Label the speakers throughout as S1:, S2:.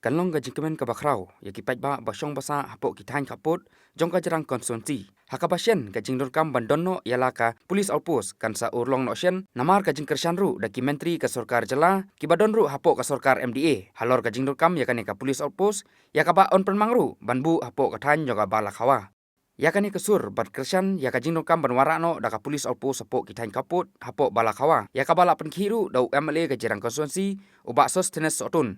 S1: กันลงกับจิงเกมนกับบักคราวอยากกิไปบ้าบักช่องภาษาฮับโปกิทานขับปดจงกระจรังคอนส่วนซีหากบัชเชนกับจิงโดนกำบันดอนโนยาลากา police outpost กันซาอุรลองโนเชนนามารกับจิงกระชันรูดักกิเมนทรีกับสรการจลากิบัดอนรูฮับโปกับสรการ MDA ฮัลลอร์กับจิงโดนกำอยากกันกับ police outpost อยากกับอนเป็นมังรูบันบูฮับโปกับทานยกับบาลาขาวอยากกันกับสุรบัดกระชันอยากกับจิงโดนกำบันวาระโนดักกับ police outpost ฮับโปกิทานขับปดฮับโปบาลาขาวอยากกับบาลาเป็นขีรูดาว MLA กับจรังคอนส่วนซีอุบะ sustenance สตุน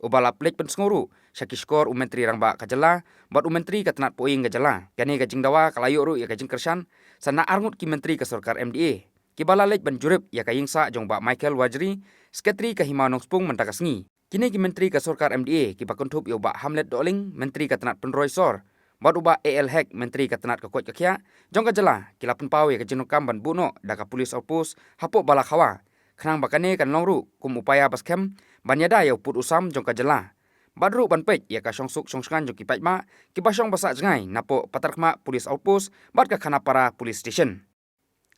S1: Ubalap lek pensenguru syakishkor umentri rangba kajala bat umentri katnat poing kajala kani kajing dawa kalayu ru ya kajing kersan sana arngut ki menteri ke sarkar MDA ki bala lek banjurip ya kaying sa jongba Michael Wajri sekretari ke himanong spung mentakasngi kini ki menteri ke sarkar MDA ki bakuntup ya ba Hamlet Doling menteri katnat penroy sor bat uba AL Hek menteri katnat ke kuat kakya jong kajala kilapen pawe ke jinukam ban buno daka polis outpost hapok bala khawa khnang bakane kan longru kum upaya baskem banyada ya put usam jong kajala badru banpej ya ka songsuk songskan jong kipai ma kibasong basa jengai napo patarkma police outpost bat ka khanapara police station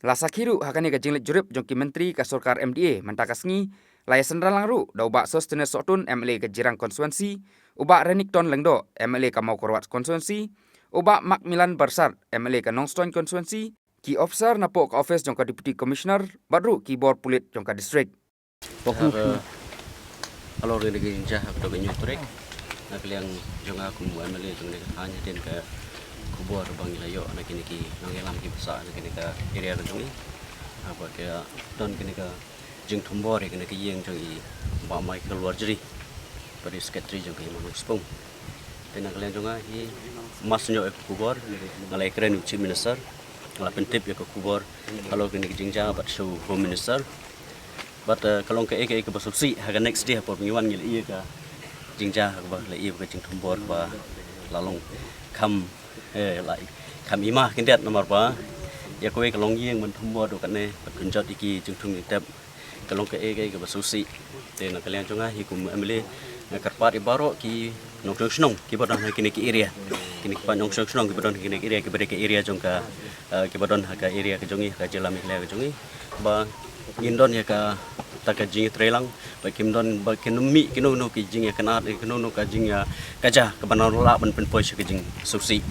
S1: la sakhiru hakane ka jinglet jurip jong ki menteri ka sarkar MDA mantakasngi laya sendral langru da uba sostene sotun MLA ka jirang konstituensi uba Renikton Lengdo MLA ka Maukorwat konstituensi uba Macmillan Barsat MLA ka Nongstoin konstituensi ki officer napo ka office jong ka deputy commissioner badru ki bor pulit jong ka district
S2: Kalau dia lagi jah atau banyak trek, nak liang jangan aku buat MLA jangan nak hanya den ke kubur bang layo nak kini ki nang elam ki besar nak kini ke area tu ni, apa ke don kini ke jeng tumbor kini ke yang jangi Pak Michael Wajri pada sekretari jangi Manuk Spung, dan nak liang jangan hi masnya kubur, ngalai keren chief minister, ngalai pentip ya kubur, kalau kini ke jeng jah bat show home minister. But kalau ke ke basupsi haga next day apa pengiwan ngil iya ka jingja ba la iya ka jing tumbor ba lalong kam lai kam imah kindet nomor ba ya kowe kalong yeng man tumbor do kane kunjat iki jing tung tep kalong ke basupsi te na kalian chunga hi kum emle karpat ibaro ki nongchong snong ki badon kini ki area kini pa nongchong snong ki badon kini area ki bere ke area jongka ki badon haga area ke jongi ka jelami le ke jongi ba Indon ya ka taka jing trelang ba kimdon ba kinumi kinunu ki jing ya kanat kinunu ka jing ya kaja ka banala ban pen pois ka jing susi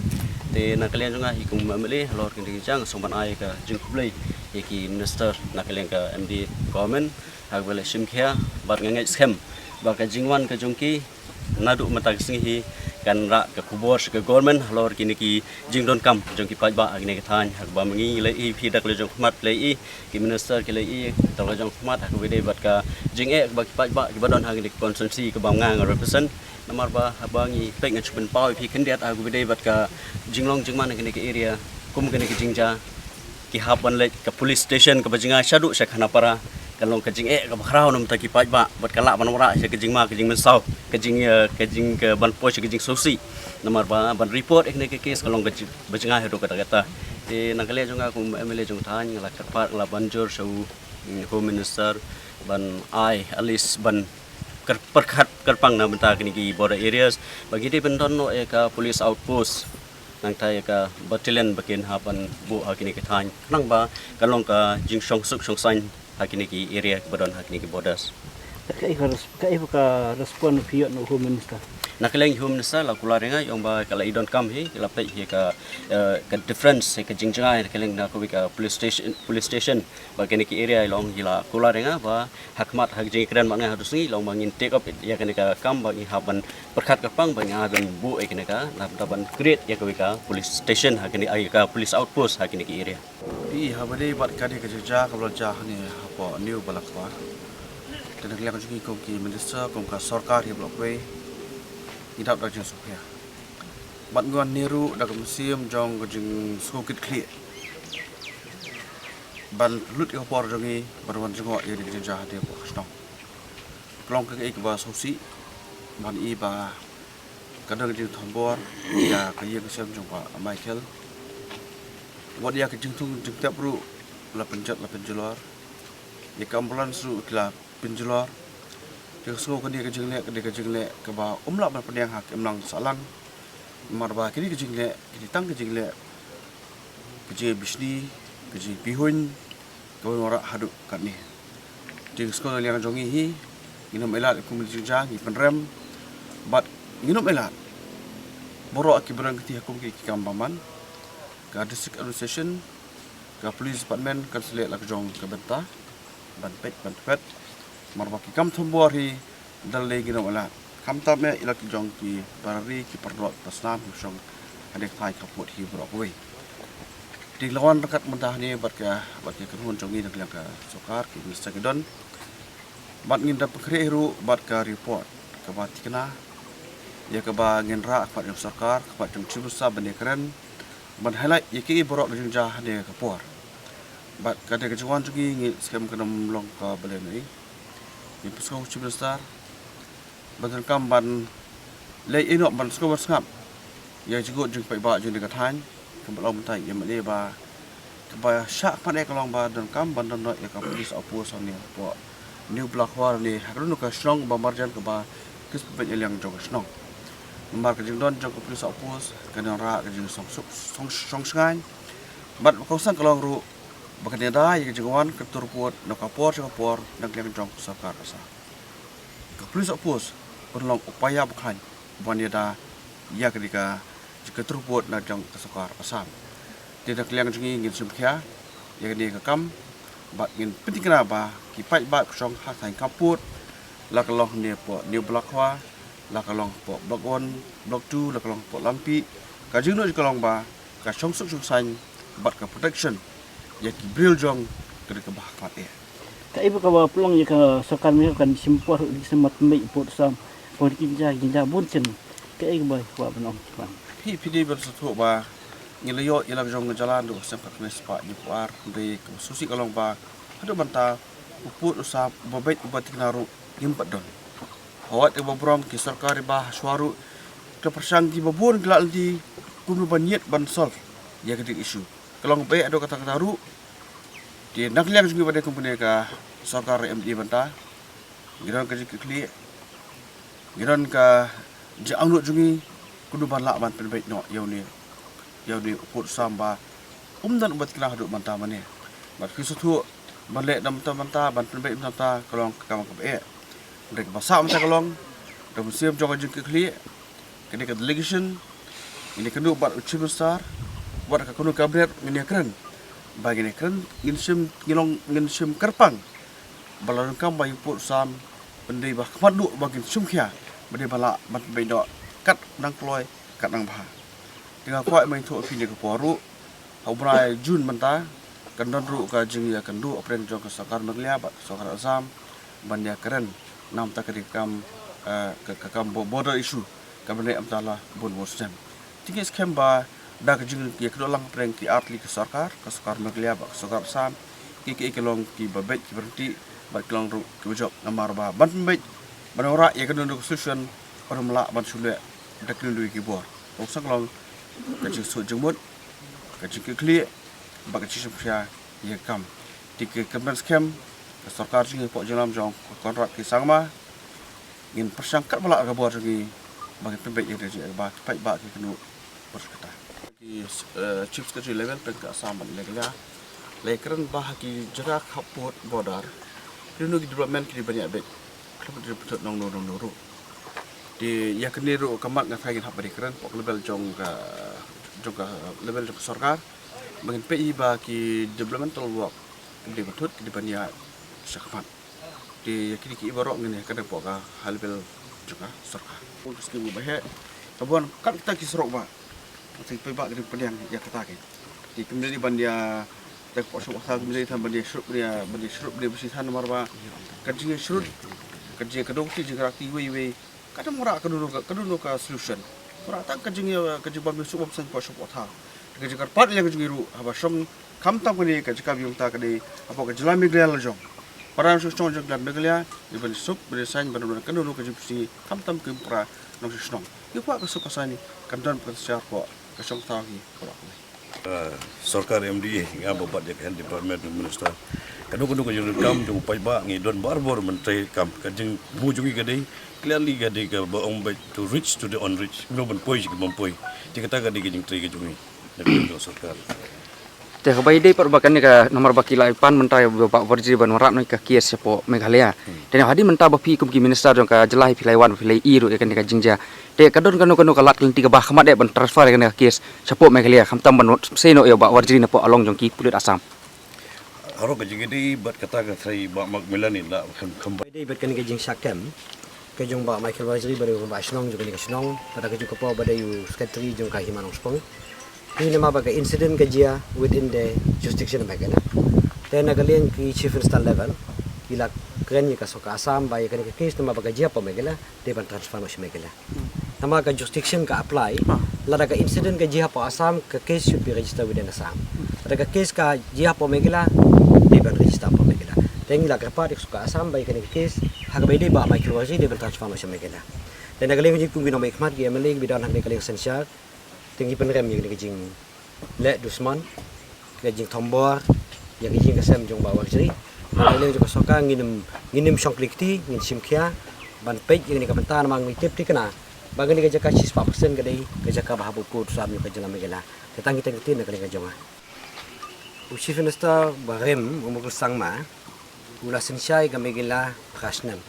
S2: te na kalian juga hikum amle lor kin jang somban ai ka jing kublai ya ki minister na kalian ka MD government hak bele simkhia bar ngai schem ba ka jingwan ka jongki nadu matak singi kan ra ka kubor ka government lor kini ki jing don kam jong ki pajba agne ka than hak ba mangi le i phi dak le jong khmat le i ki minister ki le i tong jong khmat hak wede bat ka jing e ba ki pajba ki badon hak ni constituency ka bang ngang represent namar ba habangi pek ngach pen pau phi kendiat hak wede bat ka jinglong jingman kini ki area kum kini ki jingja ki haban le ka police station ka bajinga shadu shakhana para kalau kejing ke bakrau nom taki pajba buat kalak ban wara ke kejing ma kejing mensau kejing ke ban pos kejing sosi nomor ba ban report ekne ke kes kalau kejing bajinga hedo kata nang kale jonga ku MLA jong than la karpat la banjur sau home minister ban ai alis ban perkhat kerpang na benta kini ki border areas bagi di benton no ka police outpost nang thai ka battalion bakin hapan bu hakini ke than nang ba kalong ka jing song suk song san hakini ki area badon hakini ki borders
S3: kai ka respond fiat no home minister
S2: nakaleng home minister la kula renga yong ba kala idon kam hi la pai hi ka difference ka jingjanga nakaleng na ko ka police station ba kini ki area long hila kula renga ba hakmat hak jing kran mangna harus ni long mangin take up ya kini ka kam ba hi haban perkhat ka pang ba ngaben bu ai kini ka la taban create ya ko ka police station hakini ai ka police outpost hakini ki area
S4: pi habale bat kadi ka jaja ka belajar ni apa new balakwa dan kelihatan juga kom ki minister kom ka sarkar hi blok we idap dak jeng sokya bat nguan niru dak museum jong ka jeng skokit kli ban lut ka por jongi barwan jongo iri jaja hati po snong plong ka ik ba sosi ban i ba kadang jeng thambor ya ka ye ka sem jong ba Michael wat ya ke jeng tung jeng tap ru la penjolor ya ka ambulans ru la penjolor dia semua kan dia kejinglek ke ba umlak ban pedang hak emlang salang marba kini kejinglek kini tang kejinglek keje bisni keje pihun ke ora haduk kat ni jing sekolah yang jongi hi inam elat ku menjang hi penrem But nginum elat. Borok ki berang keti hukum ki kambaman. Ka district administration, ka police department kan selek lak jong ke bentah. Ban pet. Marba ki kam thumbor hi dal le nginum elat. Kam tam me ilak jong ki barari ki perdot pasnam song adek thai kaput hi borok we. Di lawan dekat mentah ni bat ka kenhun jong ni dak ka sokar ki Mr. Gedon. Bat ngin da pekre ru bat ka report ka bat kena ya ka ba ngin ra pat jong sarkar ka pat jong chibusa bane keren ban highlight ya ki borok jong jah ne ka por bat ka de jwan jugi ngi skam kanam long ka bale ni ni pusko chibusa ban kam ban le ino ban sko ban ngap ya jigo jong pai ba jong de ka than ka long tai ya male ba ka ba sha pat e ka long ba dan kam ban dan no ya ka police opo so ni po new block war ni harun ka strong ba marjan ka ba kis pe yang jong strong mar ka jing don jong ka police opos ka nang ra ka jing song sngai bat ko sang kalong ru ba ka da ya jing wan ka tur pot no ka por nang yang jong sarkar asa ka police opos perlong upaya bukan ban ya da ya ka dika ka tur pot na jong sarkar asam tidak yang jing ngin sum kya ya ka ni ka kam bat ngin penting kenapa ki pai ba song ha thai kaput la ka long ne po new block wa la ka long po block 1 block 2 la ka long po lampi ka jing no ka long ba ka song suk sung san bat ka protection ya ki bril jong ka de ka bah pat e
S3: Ka ibu ka ba pelong ya ka sakar mi kan simpor di semat mai pot sam por kinja bunchen. Ka ibu ba wa benong ban.
S4: PPD bersatu ba ngilayo ilang jong jalan do sem ka knes pa ni puar de susi ka long ba ado banta uput usap babait ubat kinaru impat don hawat e babrom ki sarkar ba swaru ke persang di babun gelak di kunu baniet ban solve ya kedik isu kalong be ado kata-kata ru di nak liang juga pada kumpune ka sarkar MD banta giran ka jikli giran ka jang lu jungi kunu ban lak ban penbait no yau ni uput samba dan ubat kina hadu banta mane bat kisutu balek dam ta ban penbait ta kalong ka be Mereka basah macam kalong, dah musim jangan jengke kli, kini ke delegation, ini kena buat uci besar, buat kena kabinet ini keren, bagi ini keren, insim kerpang, balon kam bagi put sam, bendai bah kemadu bagi sumkia, bendai balak mat bedo, kat nang ploy, kat nang bah, dengan kuat main tu opini ke poru, Februari Jun mentah, kendon ru ke jengi kendu, apren jong ke sakar merlia, sakar azam, bandia keren. Nam tak kam border issue kabane amtala bon bosem tingis kemba da ka jing ye kedolang preng ki atli ke sarkar maglia ba sarkar sam ki kelong ki babet ki berhenti ba kelong ru ki bojok namar ba ban mbet banora ye kedon solution or mala ban sule da kelong ki bor ok saklong ka jing su jengmut ka jing ki kli ba ka jing sia ye kam tik kemen scam sarkar jing po jelam jong kontrak ki sangma ngin persangkat pula ka bor lagi bagi pembek yang dia ba pai ba ki kenu berkata ki chief secretary level pek asam legla lekren bah ki jaga kaput border dinu ki development ki banyak bet klub di putut nong ru di ya keniru kamat ngai ngin hab keren pok level jong ka level jong sarkar bagi pi ba ki developmental work di putut di banyak syakmat di kini ki ibarok ngene kada poka halbel juga sarkar untuk skimu bahe kabon kan kita ki serok ba sing pe ba gede pediang ya kata ki di kemudian bandia tak pos wasa kemudian tham bandia syrup dia bersih than marba kerja syrup kerja kedok ti juga akti we kada mura kedulu ka solution mura tak kerja ban besuk option pos wasa kerja karpat yang jiru habasong kam tam kini kerja kabiung ta kade apa kerja lami real jong Para susung jeng dan begelia, iban sup berdesain benar-benar kenduru kejipsi, tam kempra nong susung. Ibu aku suka sani, kandan persiap po, kesong tahi kolak.
S5: Sarkar MD nga babat jak hand department minister. Kanu kajung kam jung pai ba ngi don barbor menteri kam kajung bujungi gade clearly gade ka ba ong to reach to the unreach. No ban poi ki ban poi. Tikata gade kajung tri kajungi. Nak sarkar.
S1: Te kabai dei perbakan ni ka nomor bakila ipan mentai Pak Warji ban warap ni ka kies sepo Meghalaya. Dan hadi menta bapi kum ki minister jong ka jelai pilaiwan pilai iru kan ka jingja. Te kadon kanu kalat kelti ka bah khamat de ban transfer kan ka kies sepo Meghalaya khamtam ban seno yo Pak Warji na po along jong ki pulit Assam.
S5: Haro ka jingidi bat kata ka sai ba Macmillan la kembali
S6: Badai bat kani kajing sakem kajong ba Michael Waziri badai ba Snong juga ni ka Snong pada kajung ka pa badai secretary jong ka Himanong Spong ini nama baga incident kajia within the jurisdiction of Meghalaya then nagalian ki chief minister level ila kren ka soka Assam ba kani ka case nama baga jia pa Meghalaya de ban transfer ma Meghalaya nama ka jurisdiction ka apply lada ka incident ka jia pa Assam ka case should be registered within Assam lada ka case ka jia pa Meghalaya de ban register pa Meghalaya tengi la krepa dik suka Assam bai kani case haga bai de ba Michael Waziri de ban transfer ma Meghalaya dan nagalian ji kumbi no mekmat gi emele bidan hak nagalian sensial tinggi penerem yang kejing lek dusman kejing tombor yang kejing kesem jong bawah jeri kalau juga soka nginim syongklikti ngin simkia ban pej yang ni kapentan mang mitip dikena bagan ni kejaka 4% kadai kejaka bahabu put sam ni kejala megala tetang kita ngitin nak kena jonga chief minister barem umur sangma ula sensyai ka megala khasnam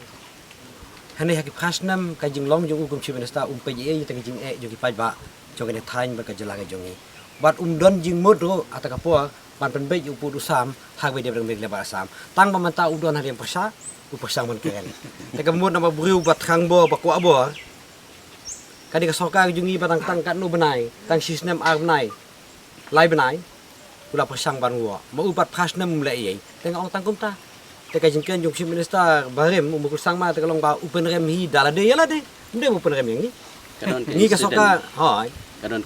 S6: hani haki khasnam kajing long jong chief minister pej e tang jing e jong pai ba jong ni thain ba ka jala ka jongi bat don jing modro ataka po ban penbej upu usam hak be de berang megla ba Assam tang pamanta udon hari yang persa upasang man keren teka mod nama buriu bat khang bo ba kwa bo kadi ka soka jungi batang tang kat no benai tang sistem ar benai lai benai ula pasang ban wo ma upat khasnem le ye tengok ong tangkum ta teka jingken jong chief minister barem umur sang ma teka long ba upen rem hi dala de yala de nde upen rem yang ni
S2: Kadon
S6: ni ka soka hai
S2: kadon